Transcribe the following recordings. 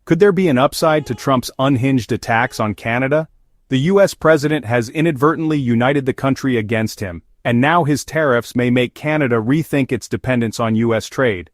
Could there be an upside to Trump's unhinged attacks on Canada? The US president has inadvertently united the country against him, and now his tariffs may make Canada rethink its dependence on US trade.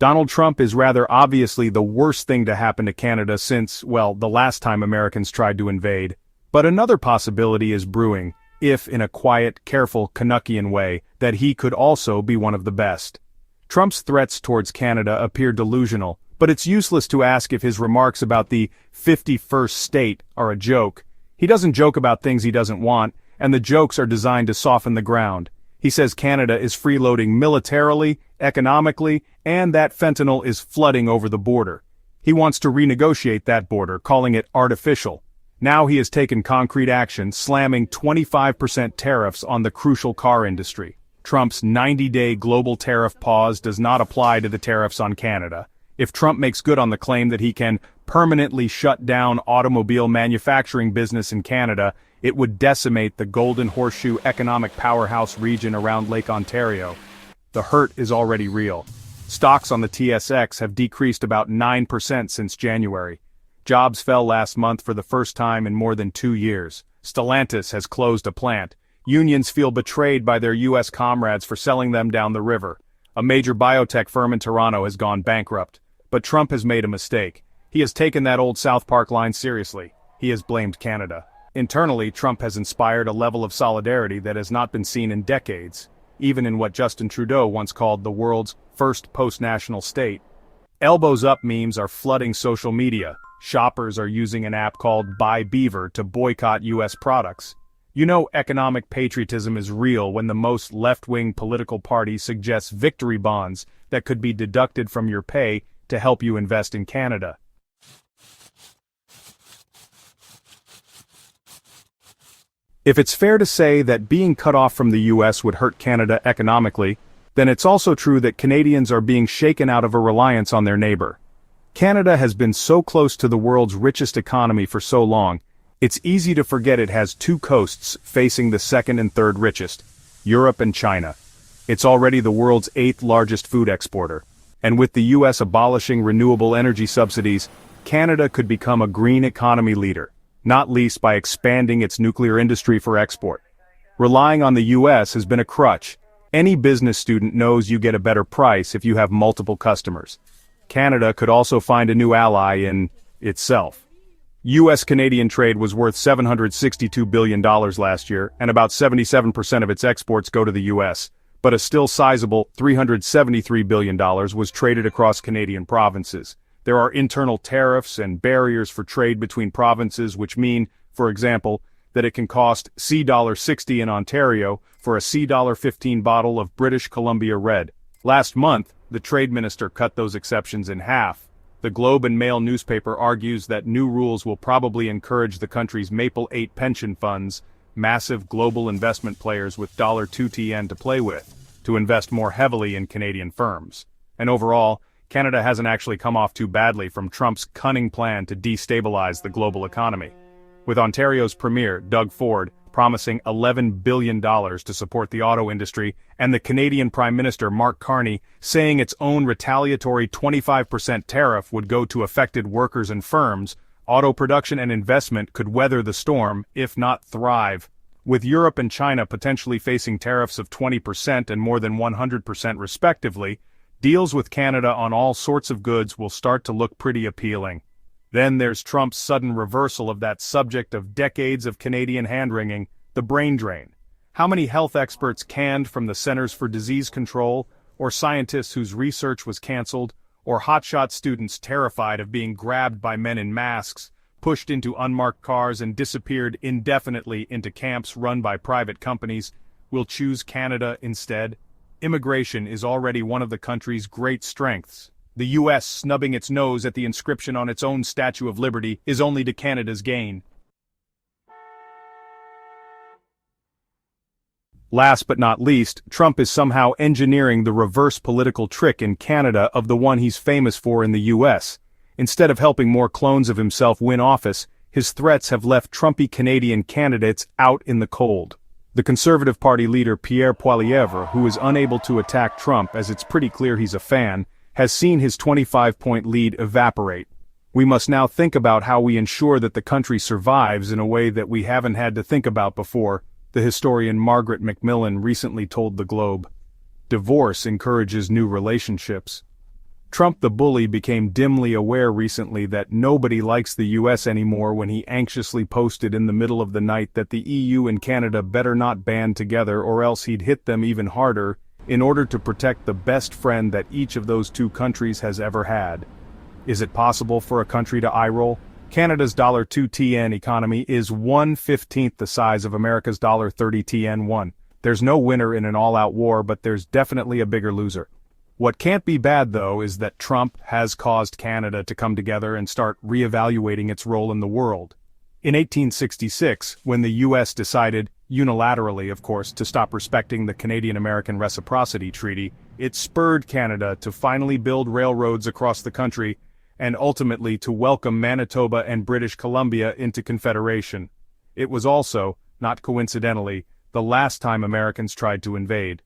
Donald Trump is rather obviously the worst thing to happen to Canada since, well, the last time Americans tried to invade. But another possibility is brewing, if in a quiet, careful, Canuckian way, that he could also be one of the best. Trump's threats towards Canada appear delusional, but it's useless to ask if his remarks about the 51st state are a joke. He doesn't joke about things he doesn't want, and the jokes are designed to soften the ground. He says Canada is freeloading militarily, economically, and that fentanyl is flooding over the border. He wants to renegotiate that border, calling it artificial. Now he has taken concrete action, slamming 25% tariffs on the crucial car industry. Trump's 90-day global tariff pause does not apply to the tariffs on Canada. If Trump makes good on the claim that he can permanently shut down automobile manufacturing business in Canada, it would decimate the Golden Horseshoe economic powerhouse region around Lake Ontario. The hurt is already real. Stocks on the TSX have decreased about 9% since January. Jobs fell last month for the first time in more than 2 years. Stellantis has closed a plant. Unions feel betrayed by their U.S. comrades for selling them down the river. A major biotech firm in Toronto has gone bankrupt. But Trump has made a mistake. He has taken that old South Park line seriously. He has blamed Canada. Internally, Trump has inspired a level of solidarity that has not been seen in decades, even in what Justin Trudeau once called the world's first post-national state. Elbows up memes are flooding social media. Shoppers are using an app called Buy Beaver to boycott U.S. products. You know economic patriotism is real when the most left-wing political party suggests victory bonds that could be deducted from your pay to help you invest in Canada. If it's fair to say that being cut off from the US would hurt Canada economically, then it's also true that Canadians are being shaken out of a reliance on their neighbor. Canada has been so close to the world's richest economy for so long, it's easy to forget it has two coasts facing the second and third richest, Europe and China. It's already the world's 8th largest food exporter. And with the US abolishing renewable energy subsidies, Canada could become a green economy leader, not least by expanding its nuclear industry for export. Relying on the US has been a crutch. Any business student knows you get a better price if you have multiple customers. Canada could also find a new ally in itself. US-Canadian trade was worth $762 billion last year, and about 77% of its exports go to the US. But a still sizable $373 billion was traded across Canadian provinces. There are internal tariffs and barriers for trade between provinces which mean, for example, that it can cost $60 in Ontario for a $15 bottle of British Columbia Red. Last month, the trade minister cut those exceptions in half. The Globe and Mail newspaper argues that new rules will probably encourage the country's Maple 8 pension funds, massive global investment players with $2TN to play with, to invest more heavily in Canadian firms. And overall, Canada hasn't actually come off too badly from Trump's cunning plan to destabilize the global economy. With Ontario's Premier, Doug Ford, promising $11 billion to support the auto industry, and the Canadian Prime Minister Mark Carney saying its own retaliatory 25% tariff would go to affected workers and firms, auto production and investment could weather the storm, if not thrive. With Europe and China potentially facing tariffs of 20% and more than 100% respectively, deals with Canada on all sorts of goods will start to look pretty appealing. Then there's Trump's sudden reversal of that subject of decades of Canadian hand-wringing, the brain drain. How many health experts canned from the Centers for Disease Control, or scientists whose research was canceled, or hotshot students terrified of being grabbed by men in masks, pushed into unmarked cars and disappeared indefinitely into camps run by private companies, will choose Canada instead? Immigration is already one of the country's great strengths. The U.S. snubbing its nose at the inscription on its own Statue of Liberty is only to Canada's gain. Last but not least, Trump is somehow engineering the reverse political trick in Canada of the one he's famous for in the U.S. Instead of helping more clones of himself win office, his threats have left Trumpy Canadian candidates out in the cold. The Conservative Party leader Pierre Poilievre, who is unable to attack Trump as it's pretty clear he's a fan, has seen his 25-point lead evaporate. We must now think about how we ensure that the country survives in a way that we haven't had to think about before, the historian Margaret Macmillan recently told the Globe. Divorce encourages new relationships. Trump the bully became dimly aware recently that nobody likes the US anymore when he anxiously posted in the middle of the night that the EU and Canada better not band together or else he'd hit them even harder in order to protect the best friend that each of those two countries has ever had. Is it possible for a country to eye-roll? Canada's $2 economy is 1/15 the size of America's $30 There's no winner in an all-out war, but there's definitely a bigger loser. What can't be bad, though, is that Trump has caused Canada to come together and start reevaluating its role in the world. In 1866, when the U.S. decided, unilaterally of course, to stop respecting the Canadian-American Reciprocity Treaty, it spurred Canada to finally build railroads across the country and ultimately to welcome Manitoba and British Columbia into Confederation. It was also, not coincidentally, the last time Americans tried to invade.